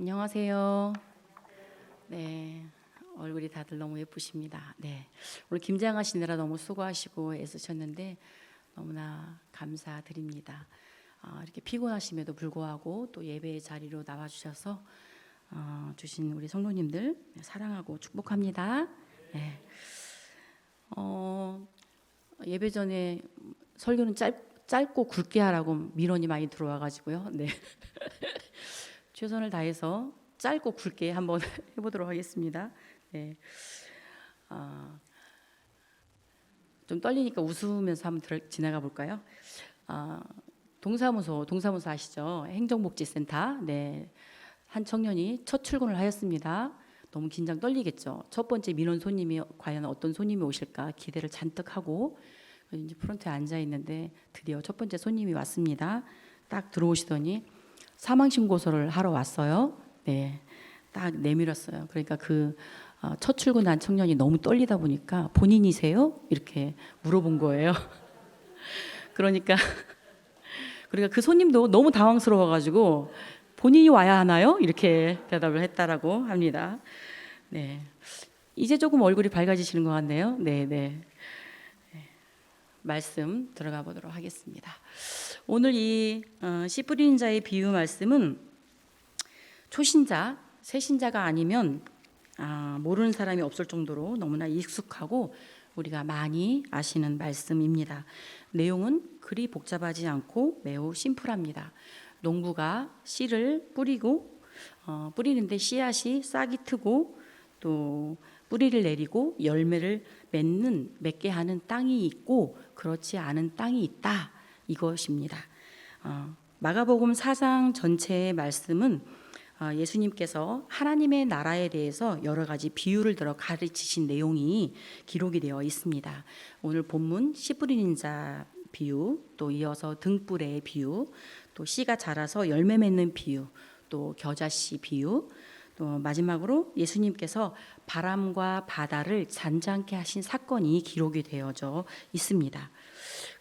안녕하세요. 네, 얼굴이 다들 너무 예쁘십니다. 네, 오늘 김장하시느라 너무 수고하시고 애쓰셨는데 너무나 감사드립니다. 이렇게 피곤하심에도 불구하고 또 예배의 자리로 나와주셔서 주신 우리 성도님들 사랑하고 축복합니다. 네, 예배 전에 설교는 짧고 굵게 하라고 민원이 많이 들어와가지고요. 네. 최선을 다해서 짧고 굵게 한번 해보도록 하겠습니다. 네. 좀 떨리니까 웃으면서 한번 지나가 볼까요? 동사무소 아시죠? 행정복지센터. 네. 한 청년이 첫 출근을 하였습니다. 너무 긴장 떨리겠죠. 첫 번째 민원 손님이 과연 어떤 손님이 오실까 기대를 잔뜩 하고 이제 프론트에 앉아 있는데 드디어 첫 번째 손님이 왔습니다. 딱 들어오시더니 사망 신고서를 하러 왔어요. 네, 딱 내밀었어요. 그러니까 첫 출근한 청년이 너무 떨리다 보니까 본인이세요? 이렇게 물어본 거예요. 그러니까 그 손님도 너무 당황스러워가지고 본인이 와야 하나요? 이렇게 대답을 했다라고 합니다. 네, 이제 조금 얼굴이 밝아지시는 것 같네요. 네. 말씀 들어가 보도록 하겠습니다. 오늘 이 씨 뿌리는 자의 비유 말씀은 초신자, 새신자가 아니면 모르는 사람이 없을 정도로 너무나 익숙하고 우리가 많이 아시는 말씀입니다. 내용은 그리 복잡하지 않고 매우 심플합니다. 농부가 씨를 뿌리고 뿌리는데 씨앗이 싹이 트고 또 뿌리를 내리고 열매를 맺게 하는 땅이 있고 그렇지 않은 땅이 있다, 이것입니다. 마가복음 4장 전체의 말씀은 예수님께서 하나님의 나라에 대해서 여러 가지 비유를 들어 가르치신 내용이 기록이 되어 있습니다. 오늘 본문 씨 뿌리는 자 비유, 또 이어서 등불의 비유, 또 씨가 자라서 열매 맺는 비유, 또 겨자씨 비유, 또 마지막으로 예수님께서 바람과 바다를 잔잔케 하신 사건이 기록이 되어져 있습니다.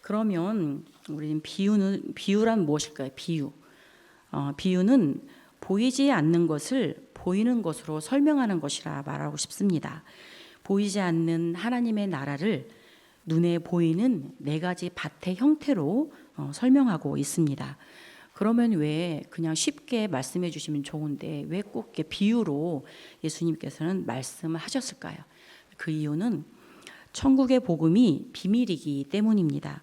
그러면 우리는 비유란 무엇일까요? 비유는 보이지 않는 것을 보이는 것으로 설명하는 것이라 말하고 싶습니다. 보이지 않는 하나님의 나라를 눈에 보이는 네 가지 밭의 형태로 설명하고 있습니다. 그러면 왜 그냥 쉽게 말씀해 주시면 좋은데 왜 꼭 비유로 예수님께서는 말씀하셨을까요? 그 이유는 천국의 복음이 비밀이기 때문입니다.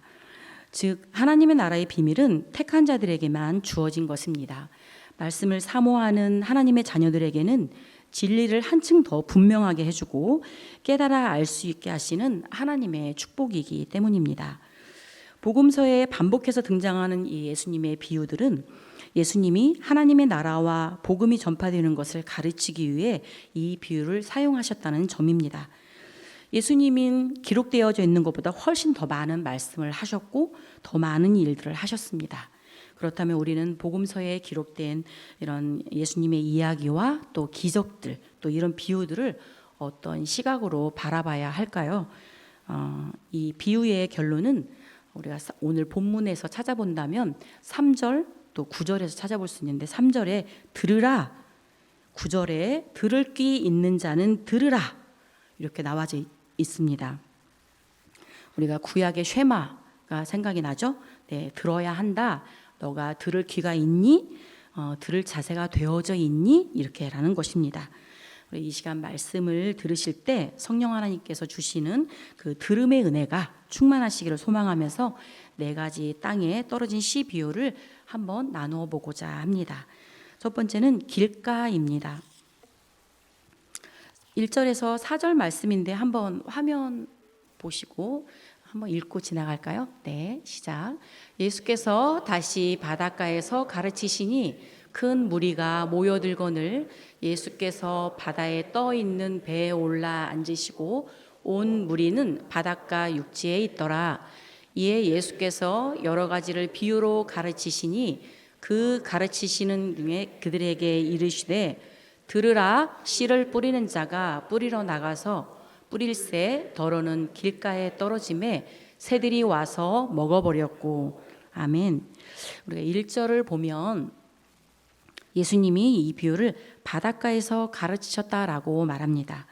즉 하나님의 나라의 비밀은 택한 자들에게만 주어진 것입니다. 말씀을 사모하는 하나님의 자녀들에게는 진리를 한층 더 분명하게 해주고 깨달아 알 수 있게 하시는 하나님의 축복이기 때문입니다. 복음서에 반복해서 등장하는 이 예수님의 비유들은 예수님이 하나님의 나라와 복음이 전파되는 것을 가르치기 위해 이 비유를 사용하셨다는 점입니다. 예수님은 기록되어져 있는 것보다 훨씬 더 많은 말씀을 하셨고 더 많은 일들을 하셨습니다. 그렇다면 우리는 복음서에 기록된 이런 예수님의 이야기와 또 기적들, 또 이런 비유들을 어떤 시각으로 바라봐야 할까요? 이 비유의 결론은 우리가 오늘 본문에서 찾아본다면 3절 또 9절에서 찾아볼 수 있는데 3절에 들으라, 9절에 들을 귀 있는 자는 들으라 이렇게 나와져 있습니다. 우리가 구약의 쉐마가 생각이 나죠? 네, 들어야 한다. 너가 들을 귀가 있니? 들을 자세가 되어져 있니? 이렇게라는 것입니다. 이 시간 말씀을 들으실 때 성령 하나님께서 주시는 그 들음의 은혜가 충만하시기를 소망하면서 네 가지 땅에 떨어진 씨 비유를 한번 나누어 보고자 합니다. 첫 번째는 길가입니다. 1절에서 4절 말씀인데 한번 화면 보시고 한번 읽고 지나갈까요? 네, 시작. 예수께서 다시 바닷가에서 가르치시니 큰 무리가 모여들거늘 예수께서 바다에 떠 있는 배에 올라 앉으시고 온 무리는 바닷가 육지에 있더라. 이에 예수께서 여러 가지를 비유로 가르치시니 그 가르치시는 중에 그들에게 이르시되 들으라, 씨를 뿌리는 자가 뿌리러 나가서 뿌릴새 더러는 길가에 떨어짐에 새들이 와서 먹어버렸고. 아멘. 우리가 1절을 보면 예수님이 이 비유를 바닷가에서 가르치셨다라고 말합니다.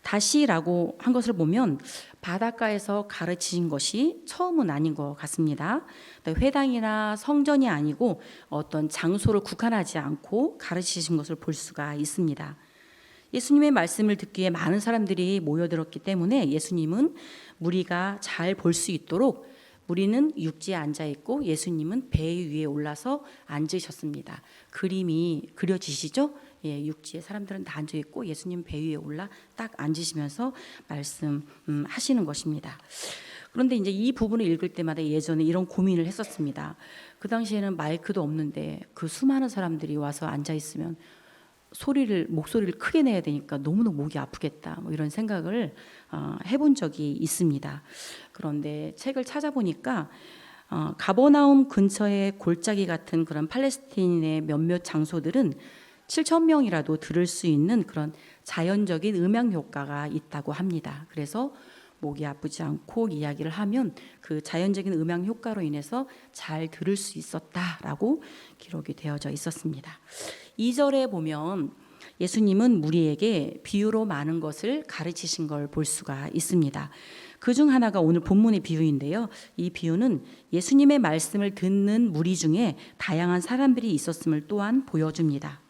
다시라고 한 것을 보면 바닷가에서 가르치신 것이 처음은 아닌 것 같습니다. 회당이나 성전이 아니고 어떤 장소를 국한하지 않고 가르치신 것을 볼 수가 있습니다. 예수님의 말씀을 듣기에 많은 사람들이 모여들었기 때문에 예수님은 무리가 잘 볼 수 있도록 무리는 육지에 앉아 있고 예수님은 배 위에 올라서 앉으셨습니다. 그림이 그려지시죠? 예, 육지에 사람들은 다 앉아 있고 예수님 배 위에 올라 딱 앉으시면서 말씀하시는 것입니다. 그런데 이제 이 부분을 읽을 때마다 예전에 이런 고민을 했었습니다. 그 당시에는 마이크도 없는데 그 수많은 사람들이 와서 앉아 있으면 목소리를 크게 내야 되니까 너무너무 목이 아프겠다, 뭐 이런 생각을 해본 적이 있습니다. 그런데 책을 찾아보니까 가버나움 근처의 골짜기 같은 그런 팔레스틴의 몇몇 장소들은 7,000명이라도 들을 수 있는 그런 자연적인 음향 효과가 있다고 합니다. 그래서 목이 아프지 않고 이야기를 하면 그 자연적인 음향 효과로 인해서 잘 들을 수 있었다라고 기록이 되어져 있었습니다. 2절에 보면 예수님은 무리에게 비유로 많은 것을 가르치신 걸 볼 수가 있습니다. 그중 하나가 오늘 본문의 비유인데요. 이 비유는 예수님의 말씀을 듣는 무리 중에 다양한 사람들이 있었음을 또한 보여줍니다.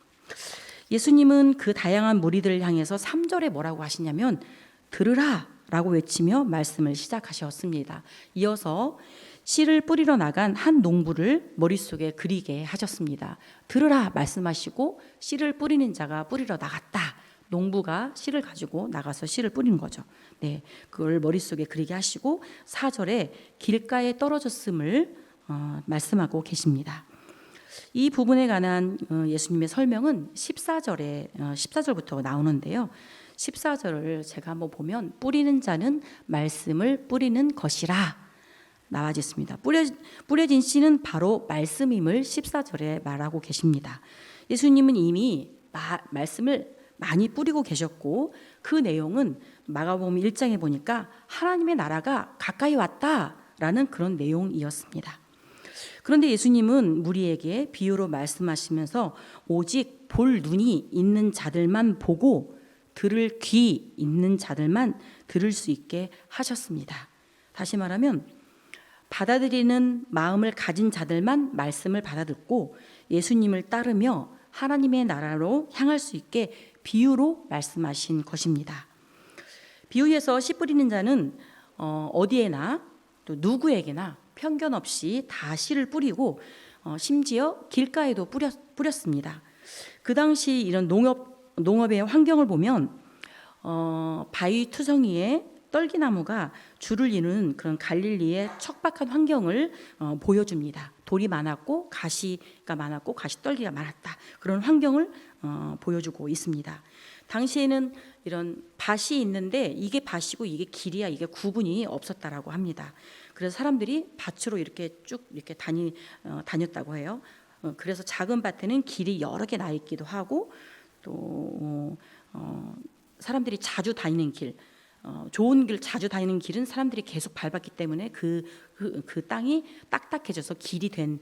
예수님은 그 다양한 무리들을 향해서 3절에 뭐라고 하시냐면 들으라 라고 외치며 말씀을 시작하셨습니다. 이어서 씨를 뿌리러 나간 한 농부를 머릿속에 그리게 하셨습니다. 들으라 말씀하시고 씨를 뿌리는 자가 뿌리러 나갔다. 농부가 씨를 가지고 나가서 씨를 뿌리는 거죠. 네, 그걸 머릿속에 그리게 하시고 4절에 길가에 떨어졌음을 말씀하고 계십니다. 이 부분에 관한 예수님의 설명은 14절부터 나오는데요. 14절을 제가 한번 보면 뿌리는 자는 말씀을 뿌리는 것이라 나와 있습니다. 뿌려진 씨는 바로 말씀임을 14절에 말하고 계십니다. 예수님은 이미 말씀을 많이 뿌리고 계셨고 그 내용은 마가복음 1장에 보니까 하나님의 나라가 가까이 왔다라는 그런 내용이었습니다. 그런데 예수님은 무리에게 비유로 말씀하시면서 오직 볼 눈이 있는 자들만 보고 들을 귀 있는 자들만 들을 수 있게 하셨습니다. 다시 말하면 받아들이는 마음을 가진 자들만 말씀을 받아듣고 예수님을 따르며 하나님의 나라로 향할 수 있게 비유로 말씀하신 것입니다. 비유에서 씨 뿌리는 자는 어디에나 또 누구에게나 편견 없이 다 씨를 뿌리고 심지어 길가에도 뿌렸습니다. 그 당시 이런 농업의 환경을 보면 바위 투성이에 떨기나무가 줄을 이루는 그런 갈릴리의 척박한 환경을 보여줍니다. 돌이 많았고 가시가 많았고 가시떨기가 많았다. 그런 환경을 보여주고 있습니다. 당시에는 이런 밭이 있는데 이게 밭이고 이게 길이야, 이게 구분이 없었다라고 합니다. 그래서 사람들이 밭으로 이렇게 쭉 이렇게 다녔다고 해요. 그래서 작은 밭에는 길이 여러 개 나 있기도 하고 또 사람들이 자주 다니는 길, 좋은 길 자주 다니는 길은 사람들이 계속 밟았기 때문에 그 땅이 딱딱해져서 길이 된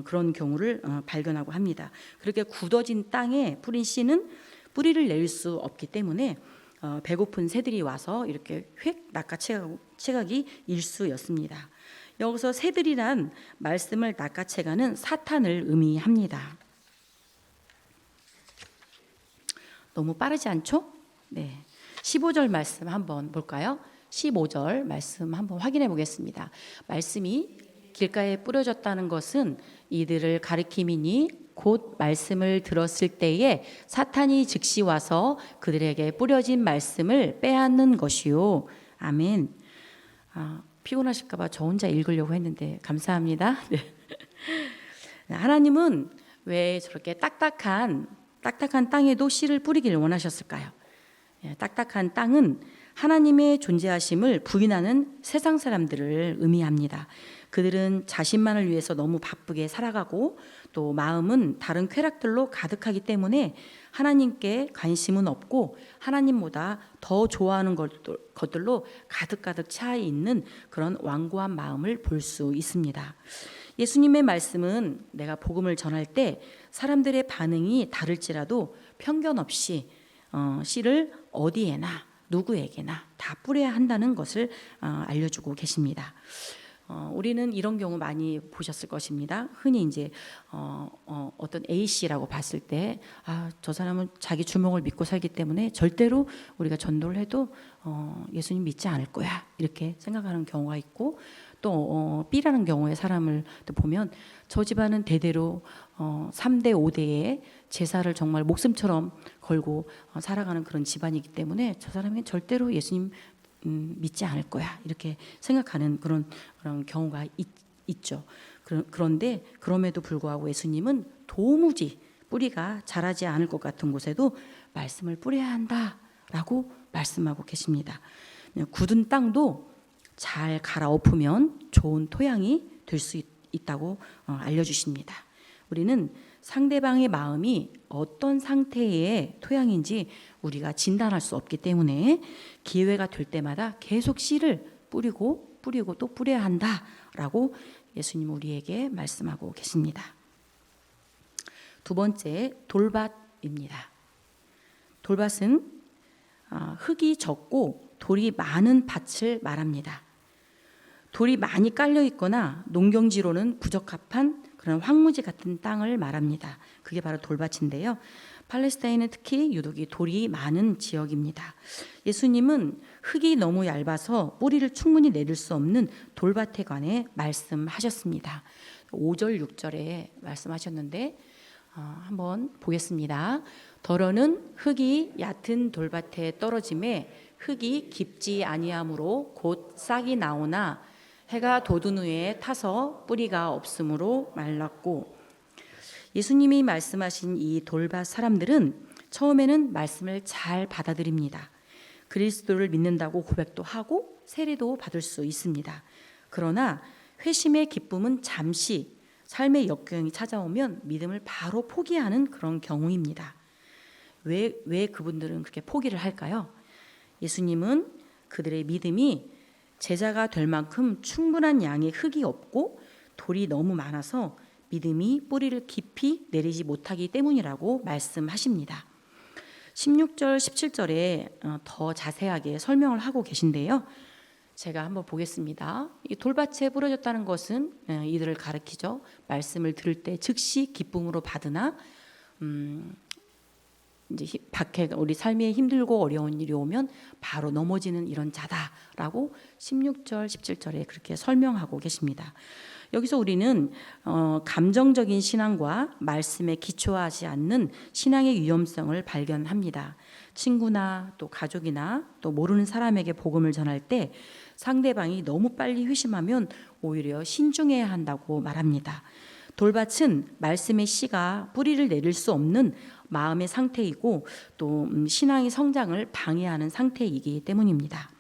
그런 경우를 발견하고 합니다. 그렇게 굳어진 땅에 뿌린 씨는 뿌리를 낼 수 없기 때문에 배고픈 새들이 와서 이렇게 휙 낚아채가기 일쑤였습니다. 여기서 새들이란 말씀을 낚아채가는 사탄을 의미합니다. 너무 빠르지 않죠? 네. 15절 말씀 한번 볼까요? 15절 말씀 한번 확인해 보겠습니다. 말씀이 길가에 뿌려졌다는 것은 이들을 가리킴이니 곧 말씀을 들었을 때에 사탄이 즉시 와서 그들에게 뿌려진 말씀을 빼앗는 것이요. 아멘. 피곤하실까 봐 저 혼자 읽으려고 했는데 감사합니다. 네. 하나님은 왜 저렇게 딱딱한 땅에도 씨를 뿌리기를 원하셨을까요? 딱딱한 땅은 하나님의 존재하심을 부인하는 세상 사람들을 의미합니다. 그들은 자신만을 위해서 너무 바쁘게 살아가고 또 마음은 다른 쾌락들로 가득하기 때문에 하나님께 관심은 없고 하나님보다 더 좋아하는 것들로 가득 차 있는 그런 완고한 마음을 볼 수 있습니다. 예수님의 말씀은 내가 복음을 전할 때 사람들의 반응이 다를지라도 편견 없이 씨를 어디에나 누구에게나 다 뿌려야 한다는 것을 알려주고 계십니다. 우리는 이런 경우 많이 보셨을 것입니다. 흔히 이제 어떤 A 씨라고 봤을 때, 저 사람은 자기 주먹을 믿고 살기 때문에 절대로 우리가 전도를 해도 예수님 믿지 않을 거야, 이렇게 생각하는 경우가 있고, 또 B라는 경우에 사람을 보면 저 집안은 대대로 3대 5대의 제사를 정말 목숨처럼 걸고 살아가는 그런 집안이기 때문에 저 사람은 절대로 예수님 믿지 않을 거야, 이렇게 생각하는 그런 경우가 있죠. 그런데 그럼에도 불구하고 예수님은 도무지 뿌리가 자라지 않을 것 같은 곳에도 말씀을 뿌려야 한다라고 말씀하고 계십니다. 굳은 땅도 잘 갈아엎으면 좋은 토양이 될 수 있다고 알려주십니다. 우리는 상대방의 마음이 어떤 상태의 토양인지 우리가 진단할 수 없기 때문에 기회가 될 때마다 계속 씨를 뿌리고 또 뿌려야 한다라고 예수님 우리에게 말씀하고 계십니다. 두 번째, 돌밭입니다. 돌밭은 흙이 적고 돌이 많은 밭을 말합니다. 돌이 많이 깔려 있거나 농경지로는 부적합한 그런 황무지 같은 땅을 말합니다. 그게 바로 돌밭인데요. 팔레스타인은 특히 유독이 돌이 많은 지역입니다. 예수님은 흙이 너무 얇아서 뿌리를 충분히 내릴 수 없는 돌밭에 관해 말씀하셨습니다. 5절 6절에 말씀하셨는데 한번 보겠습니다. 더러는 흙이 얕은 돌밭에 떨어짐에 흙이 깊지 아니하므로 곧 싹이 나오나 해가 돋은 후에 타서 뿌리가 없으므로 말랐고, 예수님이 말씀하신 이 돌밭 사람들은 처음에는 말씀을 잘 받아들입니다. 그리스도를 믿는다고 고백도 하고 세례도 받을 수 있습니다. 그러나 회심의 기쁨은 잠시, 삶의 역경이 찾아오면 믿음을 바로 포기하는 그런 경우입니다. 왜 그분들은 그렇게 포기를 할까요? 예수님은 그들의 믿음이 제자가 될 만큼 충분한 양의 흙이 없고 돌이 너무 많아서 믿음이 뿌리를 깊이 내리지 못하기 때문이라고 말씀하십니다. 16절 17절에 더 자세하게 설명을 하고 계신데요. 제가 한번 보겠습니다. 이 돌밭에 뿌려졌다는 것은 이들을 가리키죠. 말씀을 들을 때 즉시 기쁨으로 받으나 이제 밖에 우리 삶에 힘들고 어려운 일이 오면 바로 넘어지는 이런 자다라고 16절 17절에 그렇게 설명하고 계십니다. 여기서 우리는 감정적인 신앙과 말씀에 기초하지 않는 신앙의 위험성을 발견합니다. 친구나 또 가족이나 또 모르는 사람에게 복음을 전할 때 상대방이 너무 빨리 회심하면 오히려 신중해야 한다고 말합니다. 돌밭은 말씀의 씨가 뿌리를 내릴 수 없는 마음의 상태이고 또 신앙의 성장을 방해하는 상태이기 때문입니다.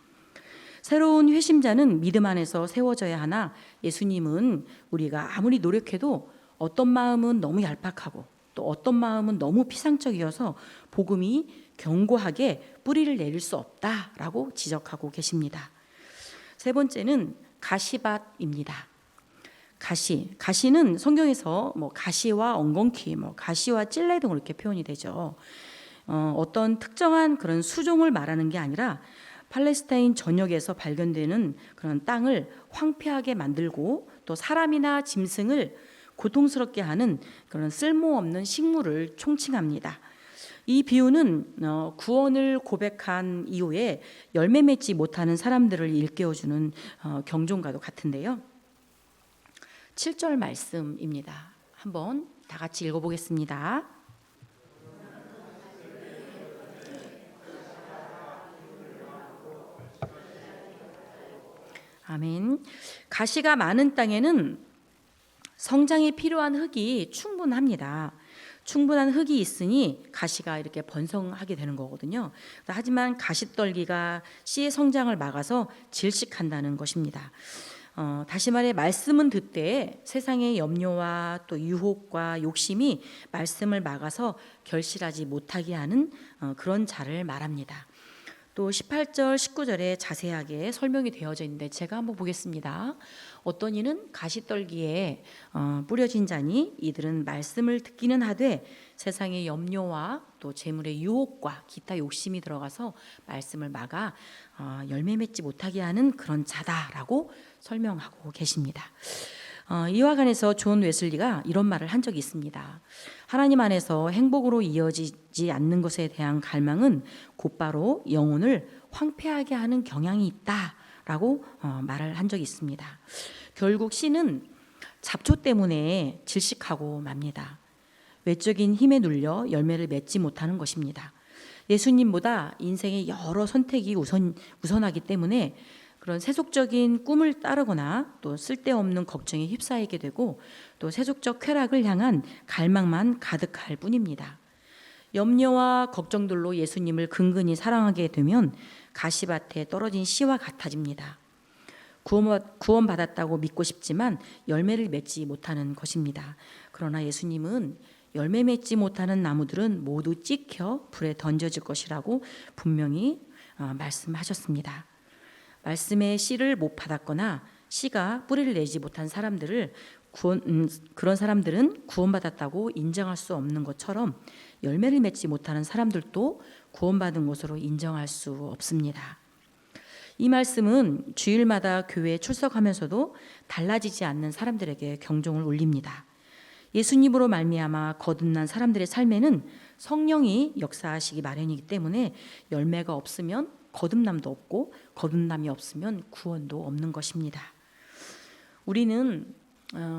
새로운 회심자는 믿음 안에서 세워져야 하나 예수님은 우리가 아무리 노력해도 어떤 마음은 너무 얄팍하고 또 어떤 마음은 너무 피상적이어서 복음이 견고하게 뿌리를 내릴 수 없다라고 지적하고 계십니다. 세 번째는 가시밭입니다. 가시는 성경에서 가시와 엉겅퀴, 가시와 찔레 등으로 이렇게 표현이 되죠. 어떤 특정한 그런 수종을 말하는 게 아니라 팔레스타인 전역에서 발견되는 그런 땅을 황폐하게 만들고 또 사람이나 짐승을 고통스럽게 하는 그런 쓸모없는 식물을 총칭합니다. 이 비유는 구원을 고백한 이후에 열매 맺지 못하는 사람들을 일깨워주는 경종과도 같은데요. 7절 말씀입니다. 한번 다 같이 읽어보겠습니다. 아멘. 가시가 많은 땅에는 성장이 필요한 흙이 충분합니다. 충분한 흙이 있으니 가시가 이렇게 번성하게 되는 거거든요. 하지만 가시떨기가 씨의 성장을 막아서 질식한다는 것입니다. 다시 말해 말씀은 듣되 세상의 염려와 또 유혹과 욕심이 말씀을 막아서 결실하지 못하게 하는 그런 자를 말합니다. 또 18절, 19절에 자세하게 설명이 되어져 있는데 제가 한번 보겠습니다. 어떤 이는 가시떨기에 뿌려진 자니 이들은 말씀을 듣기는 하되 세상의 염려와 또 재물의 유혹과 기타 욕심이 들어가서 말씀을 막아 열매 맺지 못하게 하는 그런 자다라고 설명하고 계십니다. 이와 관해서 존 웨슬리가 이런 말을 한 적이 있습니다. 하나님 안에서 행복으로 이어지지 않는 것에 대한 갈망은 곧바로 영혼을 황폐하게 하는 경향이 있다라고 말을 한 적이 있습니다. 결국 씨는 잡초 때문에 질식하고 맙니다. 외적인 힘에 눌려 열매를 맺지 못하는 것입니다. 예수님보다 인생의 여러 선택이 우선하기 때문에 그런 세속적인 꿈을 따르거나 또 쓸데없는 걱정에 휩싸이게 되고 또 세속적 쾌락을 향한 갈망만 가득할 뿐입니다. 염려와 걱정들로 예수님을 근근히 사랑하게 되면 가시밭에 떨어진 씨와 같아집니다. 구원받았다고 믿고 싶지만 열매를 맺지 못하는 것입니다. 그러나 예수님은 열매 맺지 못하는 나무들은 모두 찍혀 불에 던져질 것이라고 분명히 말씀하셨습니다. 말씀의 씨를 못 받았거나 씨가 뿌리를 내지 못한 사람들을 그런 사람들은 구원받았다고 인정할 수 없는 것처럼 열매를 맺지 못하는 사람들도 구원받은 것으로 인정할 수 없습니다. 이 말씀은 주일마다 교회에 출석하면서도 달라지지 않는 사람들에게 경종을 울립니다. 예수님으로 말미암아 거듭난 사람들의 삶에는 성령이 역사하시기 마련이기 때문에 열매가 없으면 거듭남도 없고 거듭남이 없으면 구원도 없는 것입니다. 우리는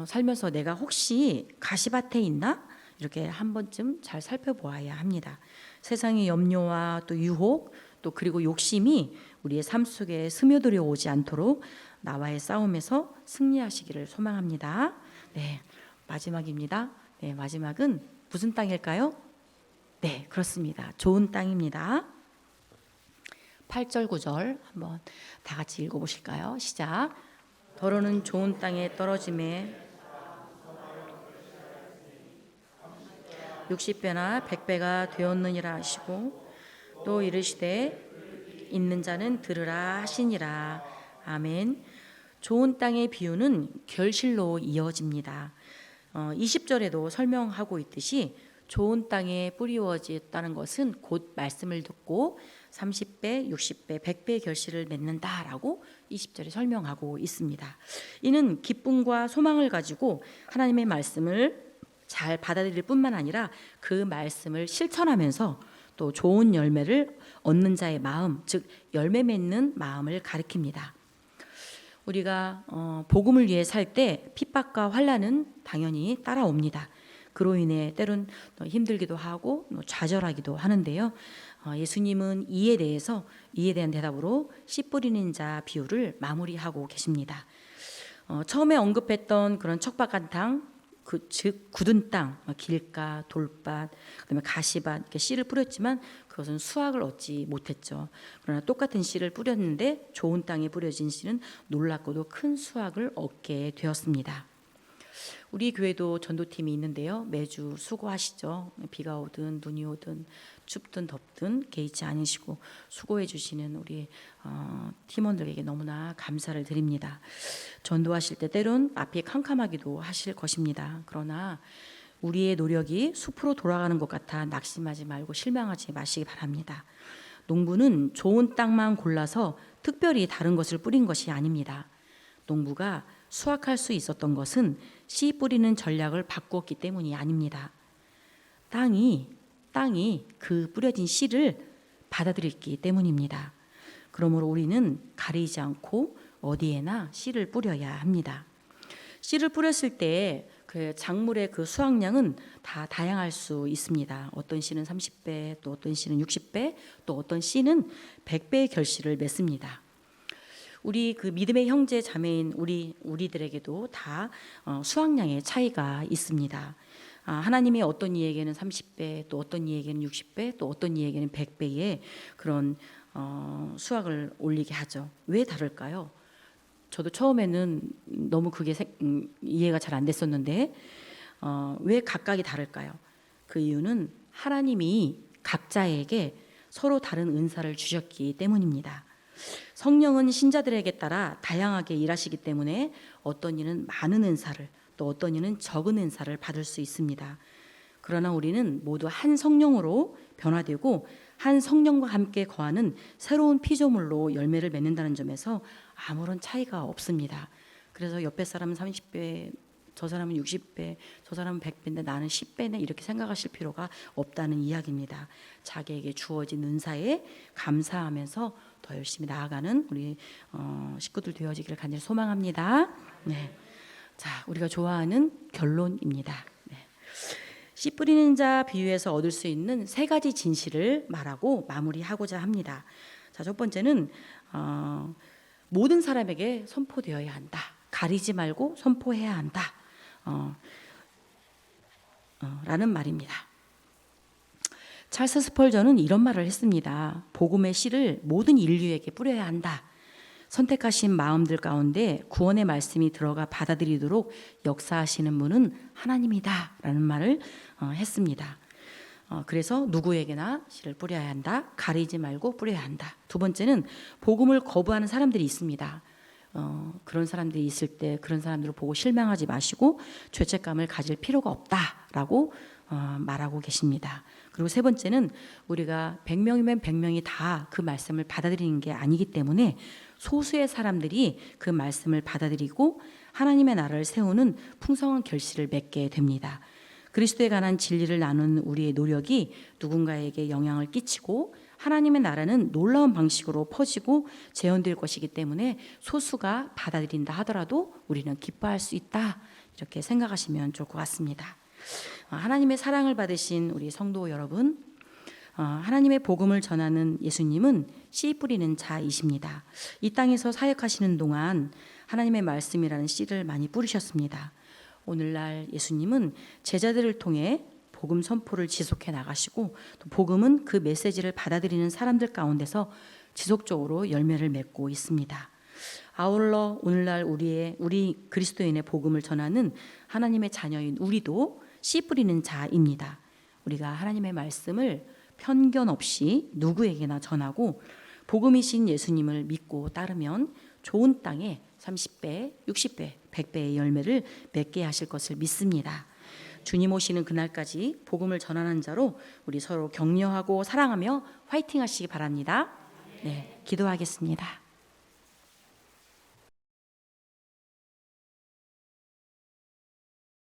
살면서 내가 혹시 가시밭에 있나? 이렇게 한 번쯤 잘 살펴보아야 합니다. 세상의 염려와 또 유혹 또 그리고 욕심이 우리의 삶 속에 스며들어 오지 않도록 나와의 싸움에서 승리하시기를 소망합니다. 네, 마지막입니다. 네, 마지막은 무슨 땅일까요? 네, 그렇습니다. 좋은 땅입니다. 8절 9절 한번 다 같이 읽어보실까요? 시작. 더러는 좋은 땅에 떨어짐에 60배나 100배가 되었느니라 하시고 또 이르시되 있는 자는 들으라 하시니라. 아멘. 좋은 땅의 비유는 결실로 이어집니다. 20절에도 설명하고 있듯이 좋은 땅에 뿌리워졌다는 것은 곧 말씀을 듣고 30배, 60배, 100배의 결실을 맺는다라고 20절에 설명하고 있습니다. 이는 기쁨과 소망을 가지고 하나님의 말씀을 잘 받아들일 뿐만 아니라 그 말씀을 실천하면서 또 좋은 열매를 얻는 자의 마음, 즉 열매 맺는 마음을 가리킵니다. 우리가 복음을 위해 살 때 핍박과 환난은 당연히 따라옵니다. 그로 인해 때론 힘들기도 하고 좌절하기도 하는데요. 예수님은 이에 대한 대답으로 씨 뿌리는 자 비유를 마무리하고 계십니다. 처음에 언급했던 그런 척박한 즉 굳은 땅, 길가, 돌밭, 그다음에 가시밭 이렇게 씨를 뿌렸지만 그것은 수확을 얻지 못했죠. 그러나 똑같은 씨를 뿌렸는데 좋은 땅에 뿌려진 씨는 놀랍고도 큰 수확을 얻게 되었습니다. 우리 교회도 전도팀이 있는데요. 매주 수고하시죠. 비가 오든 눈이 오든 춥든 덥든 개의치 않으시고 수고해 주시는 우리 팀원들에게 너무나 감사를 드립니다. 전도하실 때 때론 앞이 캄캄하기도 하실 것입니다. 그러나 우리의 노력이 숲으로 돌아가는 것 같아 낙심하지 말고 실망하지 마시기 바랍니다. 농부는 좋은 땅만 골라서 특별히 다른 것을 뿌린 것이 아닙니다. 농부가 수확할 수 있었던 것은 씨 뿌리는 전략을 바꾸었기 때문이 아닙니다. 땅이 그 뿌려진 씨를 받아들였기 때문입니다. 그러므로 우리는 가리지 않고 어디에나 씨를 뿌려야 합니다. 씨를 뿌렸을 때 그 작물의 그 수확량은 다 다양할 수 있습니다. 어떤 씨는 30배, 또 어떤 씨는 60배, 또 어떤 씨는 100배의 결실을 맺습니다. 우리 그 믿음의 형제 자매인 우리들에게도 다 수확량의 차이가 있습니다. 하나님이 어떤 이에게는 30배, 또 어떤 이에게는 60배, 또 어떤 이에게는 100배의 그런 수확을 올리게 하죠. 왜 다를까요? 저도 처음에는 너무 그게 이해가 잘 안 됐었는데 왜 각각이 다를까요? 그 이유는 하나님이 각자에게 서로 다른 은사를 주셨기 때문입니다. 성령은 신자들에게 따라 다양하게 일하시기 때문에 어떤 이는 많은 은사를, 또 어떤 이는 적은 은사를 받을 수 있습니다. 그러나 우리는 모두 한 성령으로 변화되고 한 성령과 함께 거하는 새로운 피조물로 열매를 맺는다는 점에서 아무런 차이가 없습니다. 그래서 옆에 사람은 30배, 저 사람은 60배, 저 사람은 100배인데 나는 10배네, 이렇게 생각하실 필요가 없다는 이야기입니다. 자기에게 주어진 은사에 감사하면서 더 열심히 나아가는 우리 식구들 되어지기를 간절히 소망합니다. 네. 자, 우리가 좋아하는 결론입니다. 네. 씨 뿌리는 자 비유에서 얻을 수 있는 세 가지 진실을 말하고 마무리하고자 합니다. 자, 첫 번째는 모든 사람에게 선포되어야 한다. 가리지 말고 선포해야 한다. 라는 말입니다. 찰스 스펄전은 이런 말을 했습니다. 복음의 씨를 모든 인류에게 뿌려야 한다. 선택하신 마음들 가운데 구원의 말씀이 들어가 받아들이도록 역사하시는 분은 하나님이다 라는 말을 했습니다. 그래서 누구에게나 씨를 뿌려야 한다. 가리지 말고 뿌려야 한다. 두 번째는 복음을 거부하는 사람들이 있습니다. 그런 사람들이 있을 때 그런 사람들을 보고 실망하지 마시고 죄책감을 가질 필요가 없다라고 말하고 계십니다. 그리고 세 번째는 우리가 100명이면 100명이 다 그 말씀을 받아들이는 게 아니기 때문에 소수의 사람들이 그 말씀을 받아들이고 하나님의 나라를 세우는 풍성한 결실을 맺게 됩니다. 그리스도에 관한 진리를 나누는 우리의 노력이 누군가에게 영향을 끼치고 하나님의 나라는 놀라운 방식으로 퍼지고 재현될 것이기 때문에 소수가 받아들인다 하더라도 우리는 기뻐할 수 있다, 이렇게 생각하시면 좋을 것 같습니다. 하나님의 사랑을 받으신 우리 성도 여러분, 하나님의 복음을 전하는 예수님은 씨 뿌리는 자이십니다. 이 땅에서 사역하시는 동안 하나님의 말씀이라는 씨를 많이 뿌리셨습니다. 오늘날 예수님은 제자들을 통해 복음 선포를 지속해 나가시고 또 복음은 그 메시지를 받아들이는 사람들 가운데서 지속적으로 열매를 맺고 있습니다. 아울러 오늘날 우리 그리스도인의 복음을 전하는 하나님의 자녀인 우리도 씨 뿌리는 자입니다. 우리가 하나님의 말씀을 편견 없이 누구에게나 전하고 복음이신 예수님을 믿고 따르면 좋은 땅에 30배, 60배, 100배의 열매를 맺게 하실 것을 믿습니다. 주님 오시는 그날까지 복음을 전하는 자로 우리 서로 격려하고 사랑하며 화이팅 하시기 바랍니다. 네, 기도하겠습니다.